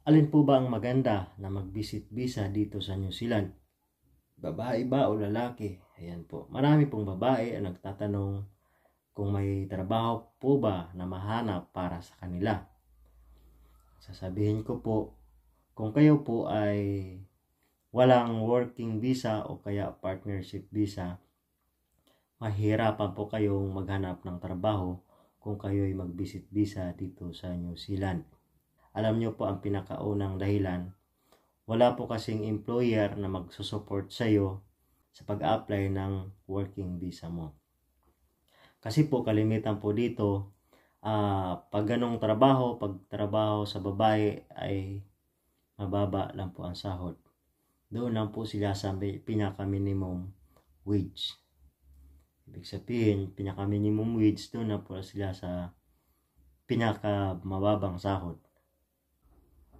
Alin po ba ang maganda na mag-visit visa dito sa New Zealand? Babae ba o lalaki? Ayan po. Marami pong babae ang nagtatanong kung may trabaho po ba na mahanap para sa kanila. Sasabihin ko po, kung kayo po ay walang working visa o kaya partnership visa, mahirapan po kayong maghanap ng trabaho kung kayo ay mag-visit visa dito sa New Zealand. Alam nyo po ang pinakaunang dahilan, wala po kasing employer na magsusupport sa iyo sa pag-apply ng working visa mo. Kasi po kalimitan po dito, pag ganong pag trabaho sa babae ay mababa lang po ang sahod. Doon lang po sila sa pinaka-minimum wage. Ibig sabihin, pinaka-minimum wage, doon na po sila sa pinaka-mababang sahod.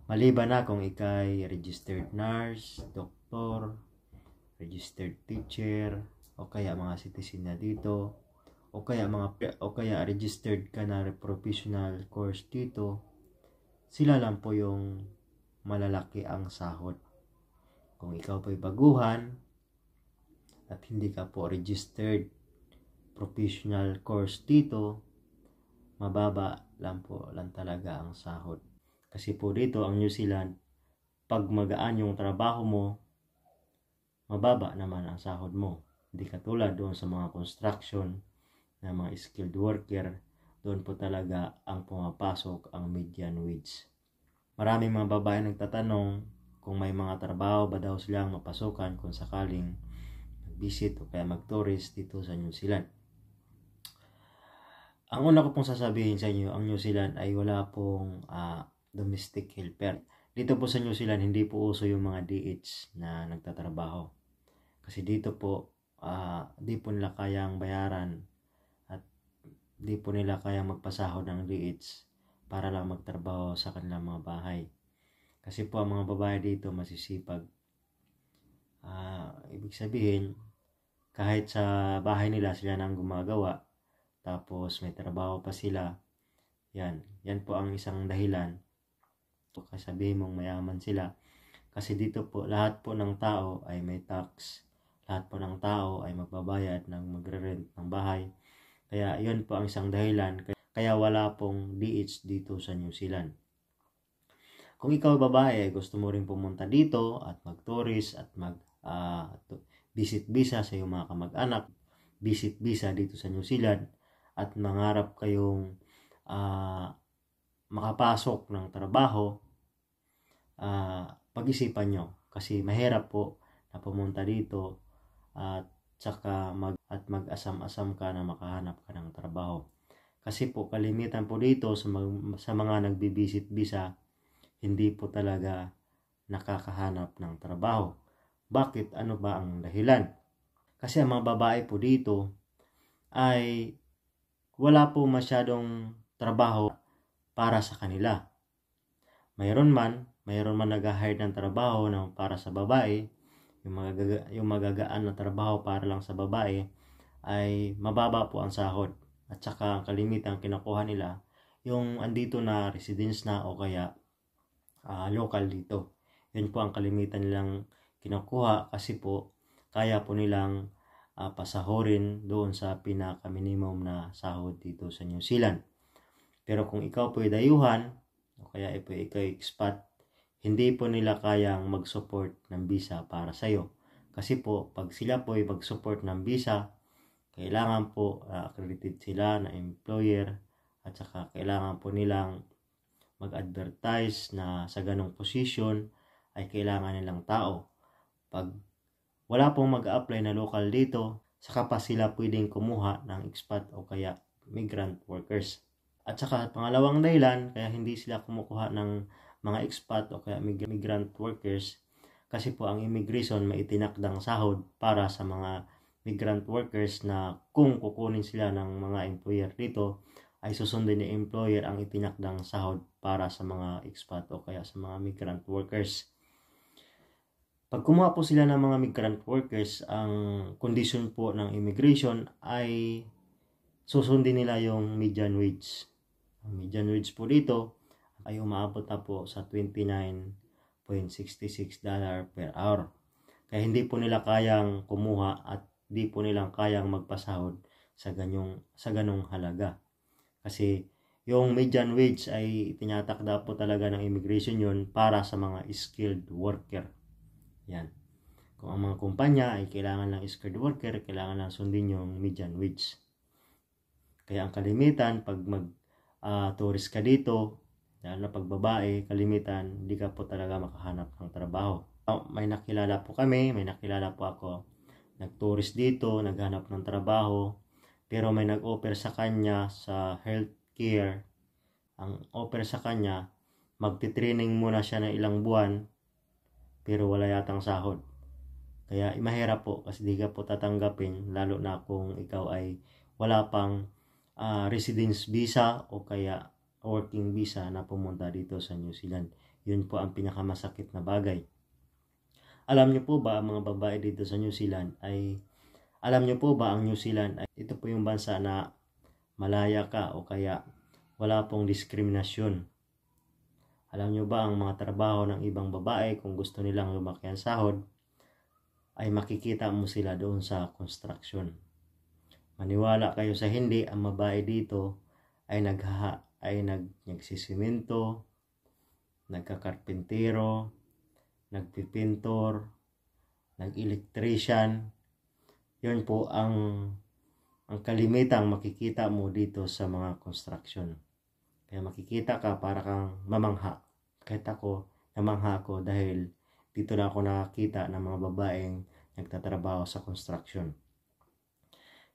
Maliban na kung ikay registered nurse, doktor, registered teacher, o kaya mga citizen na dito, o kaya registered ka na professional course dito, sila lang po yung malalaki ang sahod. Kung ikaw po'y baguhan at hindi ka po registered professional course dito, mababa lang po lang talaga ang sahod. Kasi po dito ang New Zealand, pag magaan yung trabaho mo, mababa naman ang sahod mo. Hindi katulad doon sa mga construction na mga skilled worker, doon po talaga ang pumapasok ang median wage. Maraming mga babae nagtatanong kung may mga trabaho ba daw silang mapasukan kung sakaling mag-visit o kaya mag-tourist dito sa New Zealand. Ang una ko pong sasabihin sa inyo, ang New Zealand ay wala pong domestic helper. Dito po sa New Zealand, hindi po uso yung mga DH na nagtatrabaho. Kasi dito po, di po nila kayang bayaran at di po nila kayang magpasahod ng DH para lang magtrabaho sa kanilang mga bahay. Kasi po ang mga babae dito masisipag. Ibig sabihin, kahit sa bahay nila sila nang gumagawa, tapos may trabaho pa sila, yan po ang isang dahilan. Kasi sabihin mong mayaman sila. Kasi dito po, lahat po ng tao ay may tax. Lahat po ng tao ay magbabayad ng magre-rent ng bahay. Kaya yun po ang isang dahilan. Kaya wala pong DH dito sa New Zealand. Kung ikaw babae, gusto mo rin pumunta dito at mag-tourist at mag-visit visa sa iyong mga kamag-anak, visit visa dito sa New Zealand at mangarap kayong makapasok ng trabaho, pag-isipan nyo kasi mahirap po na pumunta dito at saka mag-asam-asam ka na makahanap ka ng trabaho. Kasi po kalimitan po dito sa mga nagbibisit visa, hindi po talaga nakakahanap ng trabaho. Bakit? Ano ba ang dahilan? Kasi ang mga babae po dito ay wala po masyadong trabaho para sa kanila. Mayroon man nag-hire ng trabaho para sa babae, yung magagaan na trabaho para lang sa babae ay mababa po ang sahod. At saka ang kalimitan kinukuha nila yung andito na residence na o kaya local dito. Yun po ang kalimitan nilang kinukuha kasi po kaya po nilang pasahorin doon sa pinaka-minimum na sahod dito sa New Zealand. Pero kung ikaw po ay dayuhan o kaya ikaw ay expat, hindi po nila kayang mag-support ng visa para sa iyo. Kasi po, pag sila po ay mag-support ng visa, kailangan po accredited sila na employer at saka kailangan po nilang mag-advertise na sa ganong position ay kailangan nilang tao. Pag wala pong mag-apply na local dito, saka pa sila pwedeng kumuha ng expat o kaya migrant workers. At saka pangalawang dahilan kaya hindi sila kumukuha ng mga expat o kaya migrant workers kasi po ang immigration may itinakdang sahod para sa mga migrant workers na kung kukunin sila ng mga employer dito ay susundin ni employer ang itinakdang sahod para sa mga expat o kaya sa mga migrant workers. Pag kumuha po sila ng mga migrant workers, ang condition po ng immigration ay susundin nila yung median wage. Ang median wage po dito, ay umaabot na po sa $29.66 per hour. Kaya hindi po nila kayang kumuha at hindi po nilang kayang magpasahod sa ganong halaga. Kasi yung median wage ay tinatakda po talaga ng immigration yun para sa mga skilled worker. Yan. Kung ang mga kumpanya ay kailangan ng skilled worker, kailangan lang sundin yung median wage. Kaya ang kalimitan, pag tourist ka dito, lalo na pag babae, kalimitan, hindi ka po talaga makahanap ng trabaho. May nakilala po ako, nag-tourist dito, naghanap ng trabaho, pero may nag-offer sa kanya sa healthcare. Ang offer sa kanya, magti-training muna siya ng ilang buwan, pero wala yatang sahod. Kaya mahirap po kasi di ka po tatanggapin, lalo na kung ikaw ay wala pang residence visa o kaya working visa na pumunta dito sa New Zealand. Yun po ang pinakamasakit na bagay. Alam niyo po ba, mga babae dito sa New Zealand alam niyo po ba ang New Zealand ay ito po yung bansa na malaya ka o kaya wala pong diskriminasyon. Alam niyo ba ang mga trabaho ng ibang babae, kung gusto nilang lumaki ang sahod, ay makikita mo sila doon sa construction. Maniwala kayo sa hindi, ang babae dito ay nagsisiminto, nagkakarpintero, nagpipintor, nag-electrician. Yun po ang kalimitang makikita mo dito sa mga construction. Kaya makikita ka para kang mamangha. Kahit ako, namangha ako dahil dito na ako nakakita ng mga babaeng nagtatrabaho sa construction.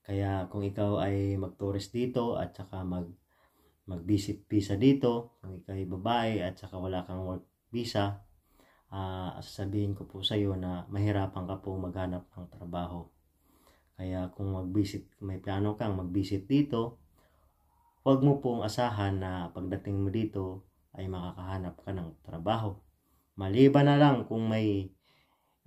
Kaya kung ikaw ay mag-tourist dito at saka mag-visit visa dito, kung ikaw ay babae at saka wala kang work visa, sasabihin ko po sa iyo na mahirapan ka po maghanap ng trabaho. Kaya kung may plano kang mag-visit dito, huwag mo pong asahan na pagdating mo dito ay makakahanap ka ng trabaho. Maliban na lang kung may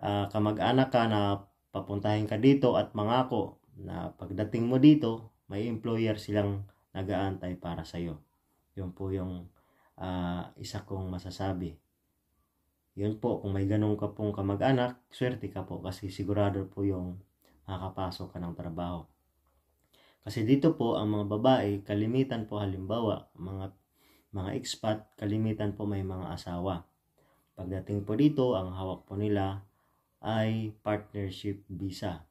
kamag-anak ka na papuntahin ka dito at mangako na pagdating mo dito, may employer silang nag-aantay para sa iyo. Yun po yung isa kong masasabi. Yun po, kung may ganun ka pong kamag-anak, swerte ka po kasi sigurado po yung makakapasok ka ng trabaho. Kasi dito po, ang mga babae, kalimitan po halimbawa, mga expat, kalimitan po may mga asawa. Pagdating po dito, ang hawak po nila ay partnership visa.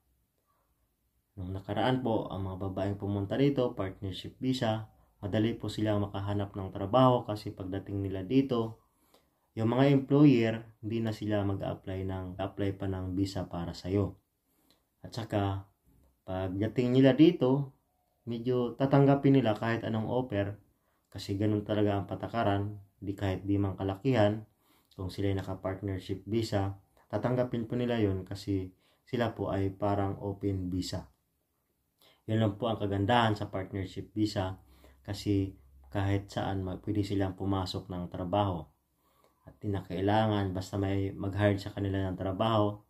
Nung nakaraan po, ang mga babaeng pumunta dito, partnership visa, madali po silang makahanap ng trabaho kasi pagdating nila dito, yung mga employer, hindi na sila mag-apply pa ng visa para sa'yo. At saka, pagdating nila dito, medyo tatanggapin nila kahit anong offer kasi ganun talaga ang patakaran, kahit di man kalakihan, kung sila ay naka-partnership visa, tatanggapin po nila yun kasi sila po ay parang open visa. Yun lang po ang kagandahan sa partnership visa kasi kahit saan pwede silang pumasok ng trabaho. At tinakailangan, basta may mag-hire sa kanila ng trabaho,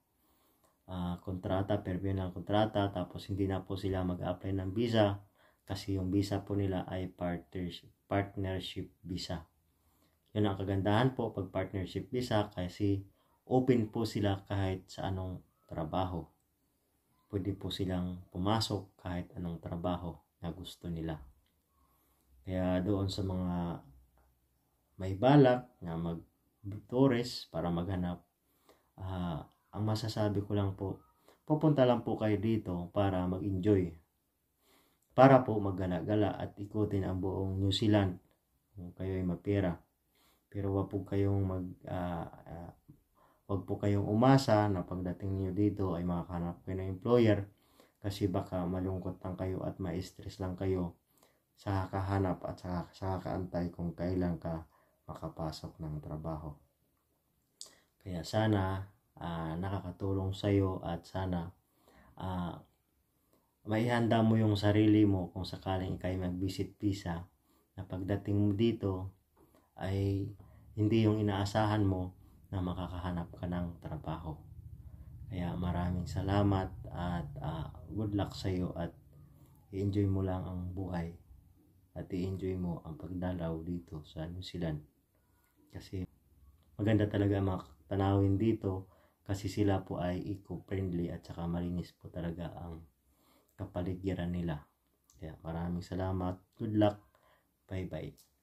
kontrata, permit ng kontrata, tapos hindi na po sila mag-apply ng visa kasi yung visa po nila ay partnership visa. Yun ang kagandahan po pag partnership visa kasi open po sila kahit sa anong trabaho. Pwede po silang pumasok kahit anong trabaho na gusto nila. Kaya doon sa mga may balak na mag-tourist para maghanap, ang masasabi ko lang po, pupunta lang po kayo dito para mag-enjoy. Para po maggala-gala at ikutin ang buong New Zealand kung kayo ay mapera. Pero wag po kayong umasa na pagdating niyo dito ay makahanap kayo ng employer kasi baka malungkot lang kayo at ma-stress lang kayo sa kakahanap at sa kakaantay kung kailan ka makapasok ng trabaho. Kaya sana nakakatulong sa iyo at sana maihanda mo yung sarili mo kung sakaling ikay mag-visit visa na pagdating mo dito ay hindi yung inaasahan mo na makakahanap ka ng trabaho. Kaya maraming salamat at good luck sa iyo at i-enjoy mo lang ang buhay at i-enjoy mo ang pagdalaw dito sa New Zealand. Kasi maganda talaga ang mga tanawin dito kasi sila po ay eco-friendly at saka malinis po talaga ang kapaligiran nila. Kaya maraming salamat. Good luck. Bye bye.